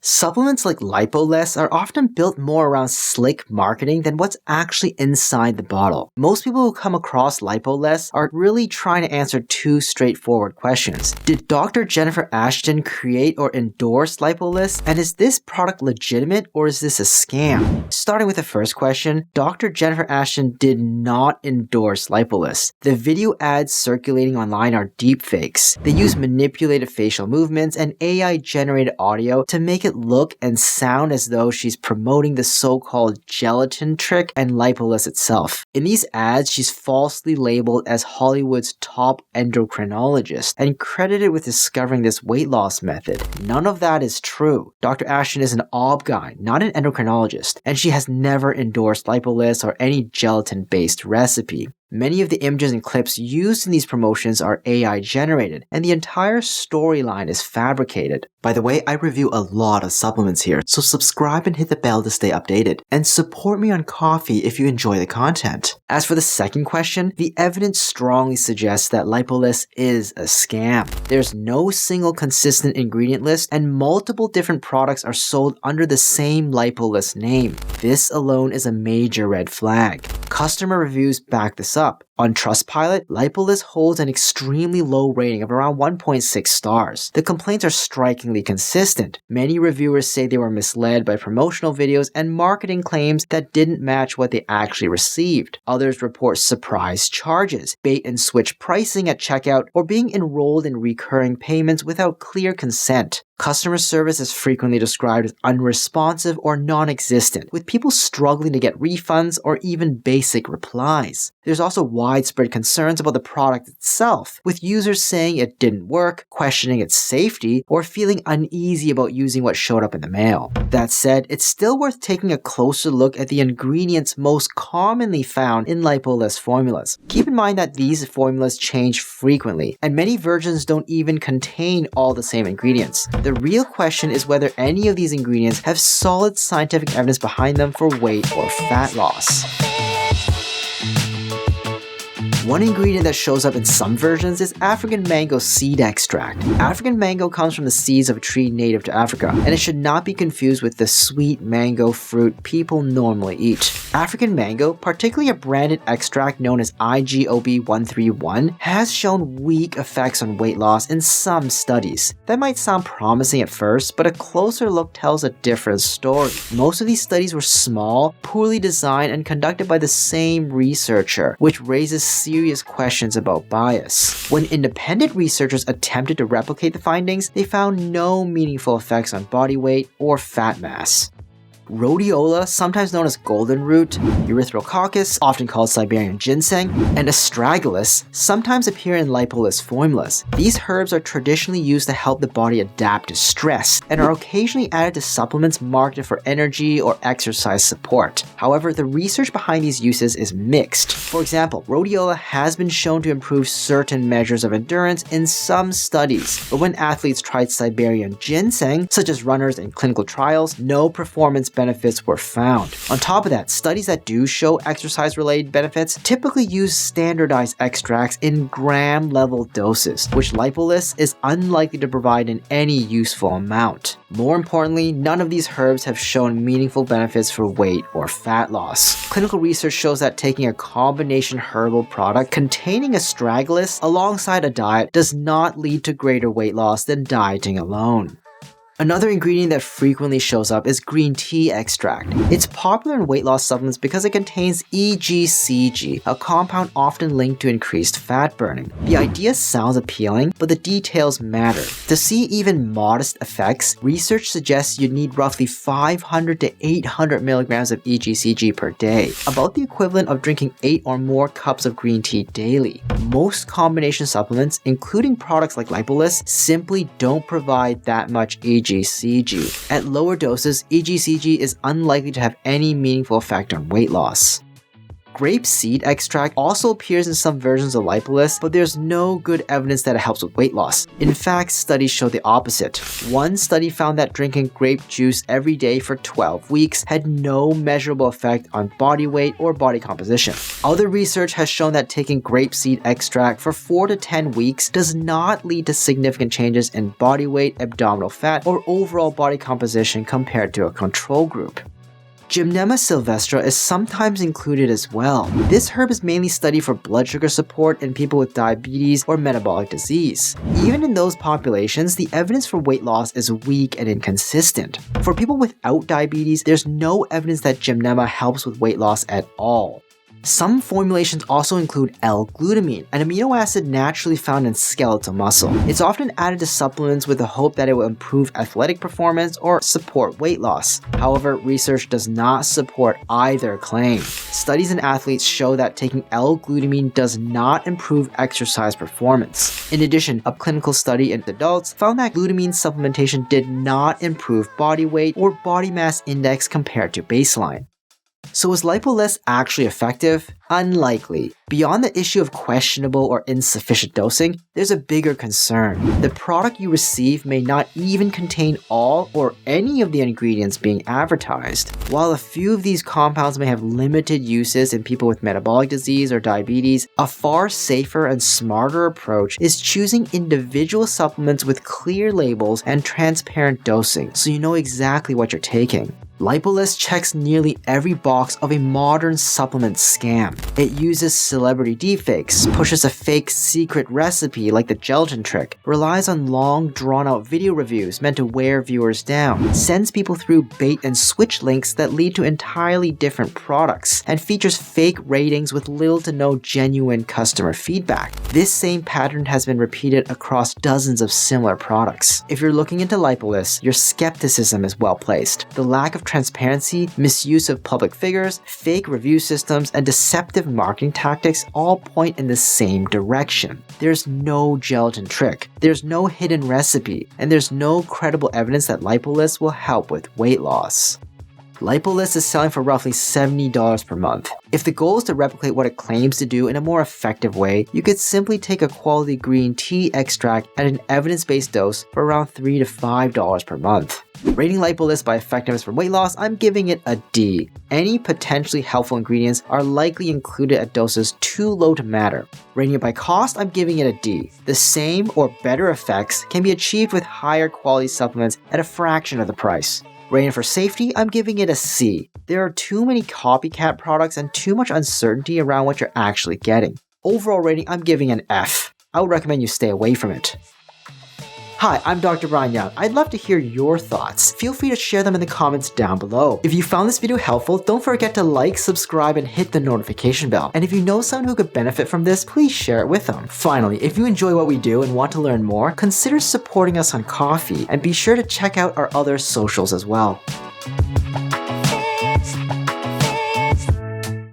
Supplements like LipoLess are often built more around slick marketing than what's actually inside the bottle. Most people who come across LipoLess are really trying to answer two straightforward questions. Did Dr. Jennifer Ashton create or endorse LipoLess? And is this product legitimate or is this a scam? Starting with the first question, Dr. Jennifer Ashton did not endorse LipoLess. The video ads circulating online are deepfakes. They use manipulated facial movements and AI-generated audio to make it look and sound as though she's promoting the so-called gelatin trick and LipoLess itself. In these ads, she's falsely labeled as Hollywood's top endocrinologist and credited with discovering this weight loss method. None of that is true. Dr. Ashton is an ob-gyn, not an endocrinologist, and she has never endorsed LipoLess or any gelatin-based recipe. Many of the images and clips used in these promotions are AI generated, and the entire storyline is fabricated. By the way, I review a lot of supplements here, so subscribe and hit the bell to stay updated, and support me on Ko-fi if you enjoy the content. As for the second question, the evidence strongly suggests that LipoLess is a scam. There's no single consistent ingredient list, and multiple different products are sold under the same LipoLess name. This alone is a major red flag. Customer reviews back this up. On Trustpilot, LipoLess holds an extremely low rating of around 1.6 stars. The complaints are strikingly consistent. Many reviewers say they were misled by promotional videos and marketing claims that didn't match what they actually received. Others report surprise charges, bait and switch pricing at checkout, or being enrolled in recurring payments without clear consent. Customer service is frequently described as unresponsive or non-existent, with people struggling to get refunds or even basic replies. There's also widespread concerns about the product itself, with users saying it didn't work, questioning its safety, or feeling uneasy about using what showed up in the mail. That said, it's still worth taking a closer look at the ingredients most commonly found in LipoLess formulas. Keep in mind that these formulas change frequently, and many versions don't even contain all the same ingredients. The real question is whether any of these ingredients have solid scientific evidence behind them for weight or fat loss. One ingredient that shows up in some versions is African mango seed extract. African mango comes from the seeds of a tree native to Africa, and it should not be confused with the sweet mango fruit people normally eat. African mango, particularly a branded extract known as IGOB131, has shown weak effects on weight loss in some studies. That might sound promising at first, but a closer look tells a different story. Most of these studies were small, poorly designed, and conducted by the same researcher, which raises serious questions about bias. When independent researchers attempted to replicate the findings, they found no meaningful effects on body weight or fat mass. Rhodiola, sometimes known as golden root, Eleutherococcus, often called Siberian ginseng, and Astragalus sometimes appear in LipoLess formulas. These herbs are traditionally used to help the body adapt to stress and are occasionally added to supplements marketed for energy or exercise support. However, the research behind these uses is mixed. For example, Rhodiola has been shown to improve certain measures of endurance in some studies, but when athletes tried Siberian ginseng, such as runners in clinical trials, no performance benefits were found. On top of that, studies that do show exercise-related benefits typically use standardized extracts in gram-level doses, which LipoLess is unlikely to provide in any useful amount. More importantly, none of these herbs have shown meaningful benefits for weight or fat loss. Clinical research shows that taking a combination herbal product containing Astragalus alongside a diet does not lead to greater weight loss than dieting alone. Another ingredient that frequently shows up is green tea extract. It's popular in weight loss supplements because it contains EGCG, a compound often linked to increased fat burning. The idea sounds appealing, but the details matter. To see even modest effects, research suggests you need roughly 500 to 800 milligrams of EGCG per day, about the equivalent of drinking 8 or more cups of green tea daily. Most combination supplements, including products like LipoLess, simply don't provide that much EGCG. At lower doses, EGCG is unlikely to have any meaningful effect on weight loss. Grape seed extract also appears in some versions of LipoLess, but there's no good evidence that it helps with weight loss. In fact, studies show the opposite. One study found that drinking grape juice every day for 12 weeks had no measurable effect on body weight or body composition. Other research has shown that taking grape seed extract for 4 to 10 weeks does not lead to significant changes in body weight, abdominal fat, or overall body composition compared to a control group. Gymnema Sylvestre is sometimes included as well. This herb is mainly studied for blood sugar support in people with diabetes or metabolic disease. Even in those populations, the evidence for weight loss is weak and inconsistent. For people without diabetes, there's no evidence that Gymnema helps with weight loss at all. Some formulations also include L-Glutamine, an amino acid naturally found in skeletal muscle. It's often added to supplements with the hope that it will improve athletic performance or support weight loss. However, research does not support either claim. Studies in athletes show that taking L-Glutamine does not improve exercise performance. In addition, a clinical study in adults found that glutamine supplementation did not improve body weight or body mass index compared to baseline. So is LipoLess actually effective? Unlikely. Beyond the issue of questionable or insufficient dosing, there's a bigger concern. The product you receive may not even contain all or any of the ingredients being advertised. While a few of these compounds may have limited uses in people with metabolic disease or diabetes, a far safer and smarter approach is choosing individual supplements with clear labels and transparent dosing, so you know exactly what you're taking. LipoLess checks nearly every box of a modern supplement scam. It uses celebrity deepfakes, pushes a fake secret recipe like the gelatin trick, relies on long drawn-out video reviews meant to wear viewers down, sends people through bait and switch links that lead to entirely different products, and features fake ratings with little to no genuine customer feedback. This same pattern has been repeated across dozens of similar products. If you're looking into LipoLess, your skepticism is well placed. The lack of transparency, misuse of public figures, fake review systems, and deceptive marketing tactics all point in the same direction. There's no gelatin trick, there's no hidden recipe, and there's no credible evidence that LipoLess will help with weight loss. LipoLess is selling for roughly $70 per month. If the goal is to replicate what it claims to do in a more effective way, you could simply take a quality green tea extract at an evidence-based dose for around $3 to $5 per month. Rating LipoLess by effectiveness for weight loss, I'm giving it a D. Any potentially helpful ingredients are likely included at doses too low to matter. Rating it by cost, I'm giving it a D. The same or better effects can be achieved with higher quality supplements at a fraction of the price. Rating for safety, I'm giving it a C. There are too many copycat products and too much uncertainty around what you're actually getting. Overall rating, I'm giving an F. I would recommend you stay away from it. Hi, I'm Dr. Brian Yeung. I'd love to hear your thoughts. Feel free to share them in the comments down below. If you found this video helpful, don't forget to like, subscribe, and hit the notification bell. And if you know someone who could benefit from this, please share it with them. Finally, if you enjoy what we do and want to learn more, consider supporting us on Ko-fi, and be sure to check out our other socials as well.